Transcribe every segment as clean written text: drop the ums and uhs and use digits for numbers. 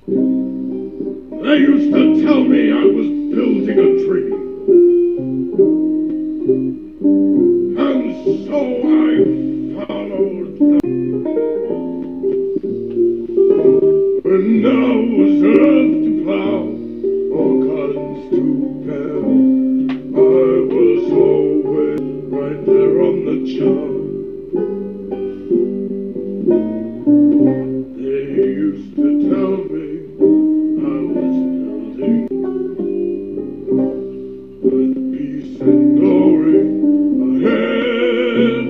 They used to tell me I was building a dream. And so I followed them. When now was earth to plow, or gardens to bear, I was always right there on the job. They used to tell me I was building with peace and glory ahead.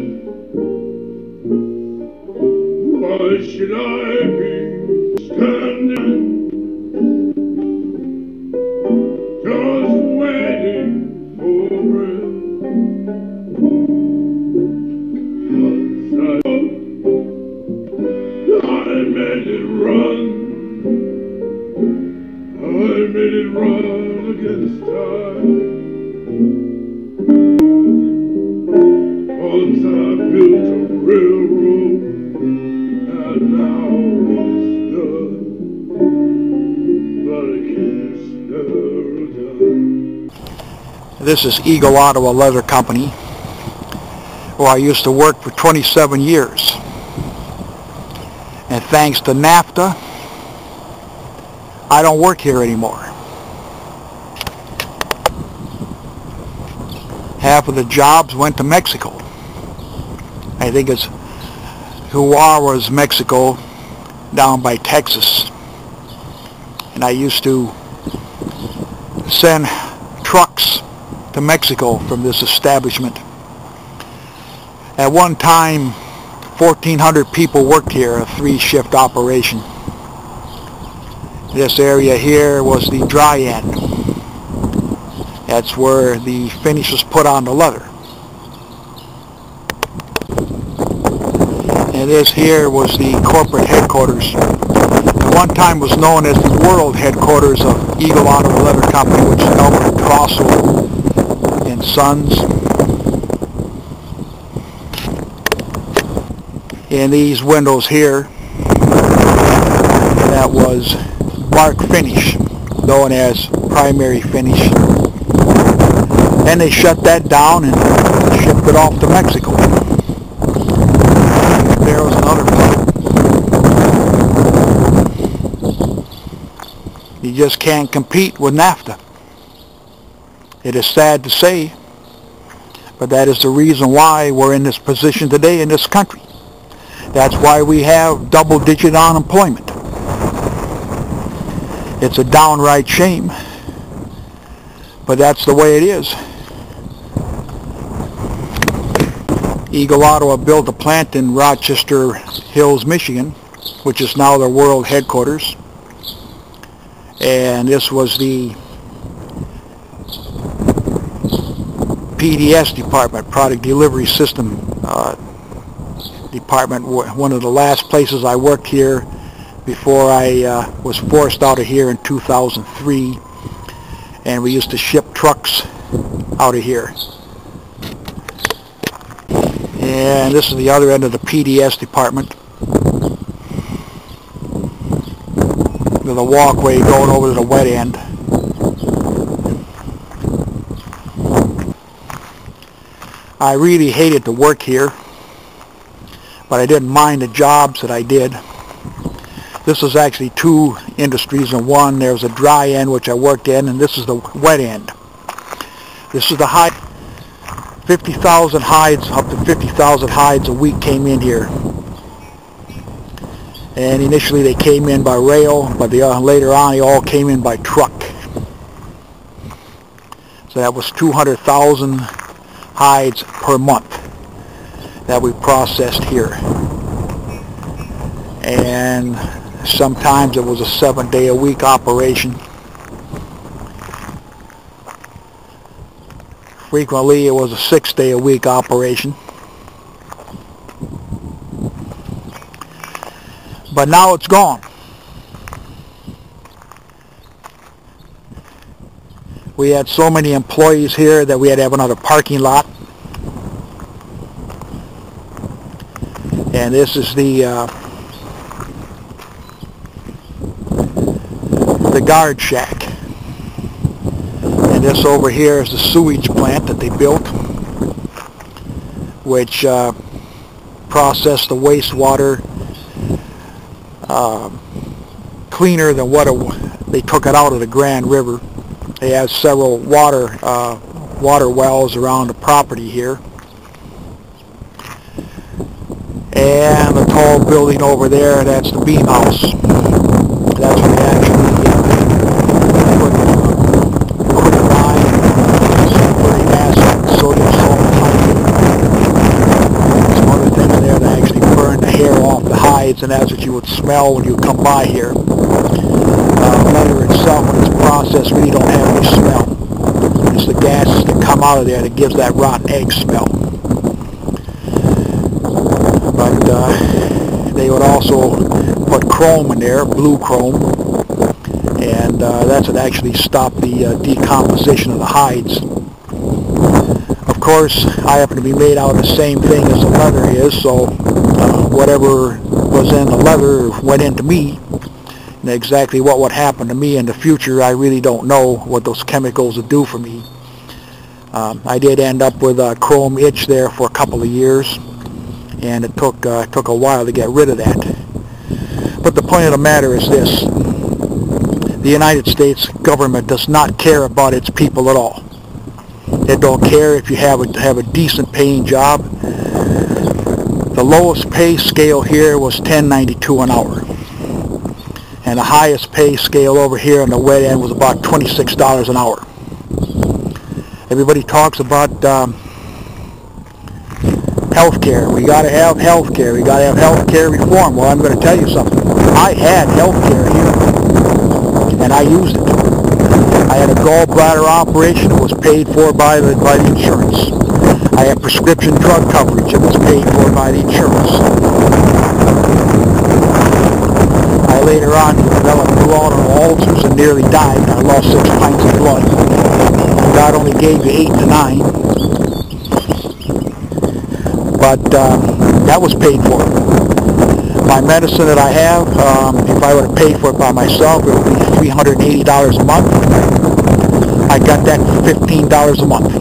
Why should I be standing just waiting for breath? 'Cause I made it run. I made it run against time. Once I built a railroad, and now it's done. But I can't slow down. This is Eagle Ottawa Leather Company, where I used to work for 27 years. And thanks to NAFTA, I don't work here anymore. Half of the jobs went to Mexico. I think it's Juarez, Mexico, down by Texas. And I used to send trucks to Mexico from this establishment. At one time, 1,400 people worked here, a 3-shift operation. This area here was the dry end. That's where the finish was put on the leather. And this here was the corporate headquarters. At one time was known as the world headquarters of Eagle Ottawa Leather Company, which is now by Crossell and Sons. And these windows here, that was bark finish, known as primary finish. Then they shut that down and shipped it off to Mexico. There was another part. You just can't compete with NAFTA. It is sad to say, but that is the reason why we're in this position today in this country. That's why we have double-digit unemployment. It's a downright shame, but that's the way it is. Eagle Ottawa built a plant in Rochester Hills, Michigan, which is now their world headquarters. And this was the PDS department, Product Delivery System department, one of the last places I worked here before I was forced out of here in 2003, and we used to ship trucks out of here. And this is the other end of the PDS department. With a walkway going over to the wet end. I really hated to work here, but I didn't mind the jobs that I did. This is actually 2 industries in one. There's a dry end, which I worked in, and this is the wet end. This is the hide. 50,000 hides, up to 50,000 hides a week came in here. And initially they came in by rail, but later on they all came in by truck. So that was 200,000 hides per month that we processed here. And sometimes it was a 7-day-a-week operation. Frequently it was a 6-day-a-week operation. But now it's gone. We had so many employees here that we had to have another parking lot. And this is the guard shack. And this over here is the sewage plant that they built, which processed the wastewater cleaner than what they took it out of the Grand River. They have several water wells around the property here. And the tall building over there, that's the beam house. That's where they actually put lime, sulfuric acid, sodium sulpha hydrate. Some other things there that actually burn the hair off the hides, and that's what you would smell when you come by here. Leather itself, when it's processed, really don't have any smell. It's the gases that come out of there that gives that rotten egg smell. But they would also put chrome in there, blue chrome, and that's what actually stopped the decomposition of the hides. Of course, I happen to be made out of the same thing as the leather is, so whatever was in the leather went into me. And exactly what would happen to me in the future, I really don't know what those chemicals would do for me. I did end up with a chrome itch there for a couple of years, and it took a while to get rid of that. But the point of the matter is this: the United States government does not care about its people at all. They don't care if you have a decent paying job. The lowest pay scale here was $10.92 an hour. And the highest pay scale over here on the wet end was about $26 an hour. Everybody talks about health care. We got to have health care. We got to have health care reform. Well, I'm going to tell you something. I had health care here, and I used it. I had a gallbladder operation. It was paid for by the insurance. I had prescription drug coverage. It was paid for by the insurance. I later on developed duodenal ulcers and nearly died. I lost 6 pints of blood. God only gave you 8 to 9. But that was paid for. My medicine that I have, if I were to pay for it by myself, it would be $380 a month. I got that for $15 a month.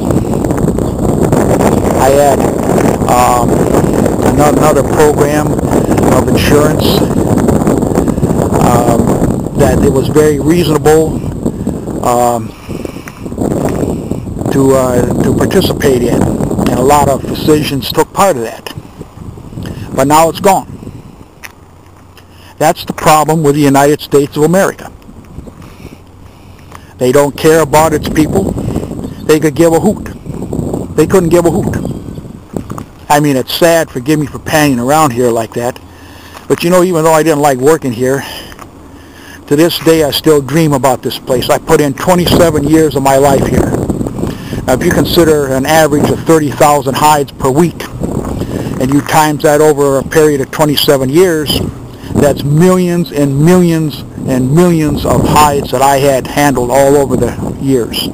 I had another program of insurance that it was very reasonable to participate in, and a lot of physicians took part of that. But now it's gone. That's the problem with the United States of America. They don't care about its people. They could give a hoot. They couldn't give a hoot. I mean, it's sad, forgive me for panning around here like that, but you know, even though I didn't like working here, to this day I still dream about this place. I put in 27 years of my life here. Now, if you consider an average of 30,000 hides per week, and you times that over a period of 27 years, that's millions and millions and millions of hides that I had handled all over the years.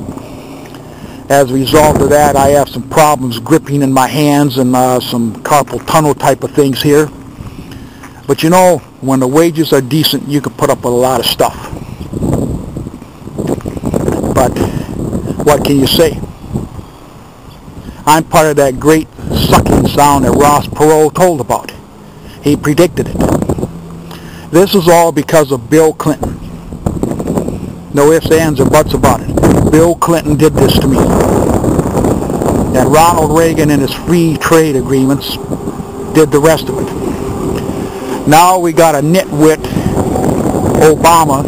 As a result of that, I have some problems gripping in my hands and some carpal tunnel type of things here. But you know, when the wages are decent, you can put up with a lot of stuff. But what can you say? I'm part of that great sucking sound that Ross Perot told about. He predicted it. This is all because of Bill Clinton. No ifs, ands, or buts about it. Bill Clinton did this to me. And Ronald Reagan and his free trade agreements did the rest of it. Now we got a nitwit Obama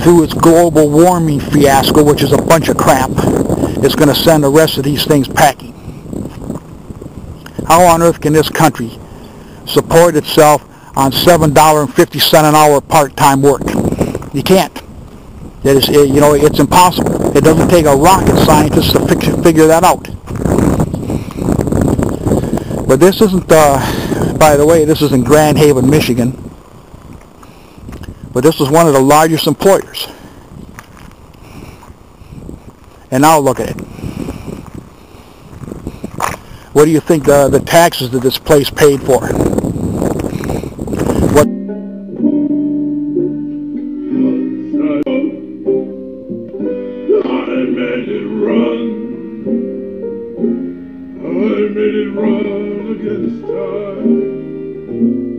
through its global warming fiasco, which is a bunch of crap, is going to send the rest of these things packing. How on earth can this country support itself on $7.50 an hour part-time work? You can't. It is, you know, it's impossible. It doesn't take a rocket scientist to figure that out. But this isn't, by the way, this is in Grand Haven, Michigan. But this is one of the largest employers. And now look at it. What do you think the taxes that this place paid for? What? made it run against time.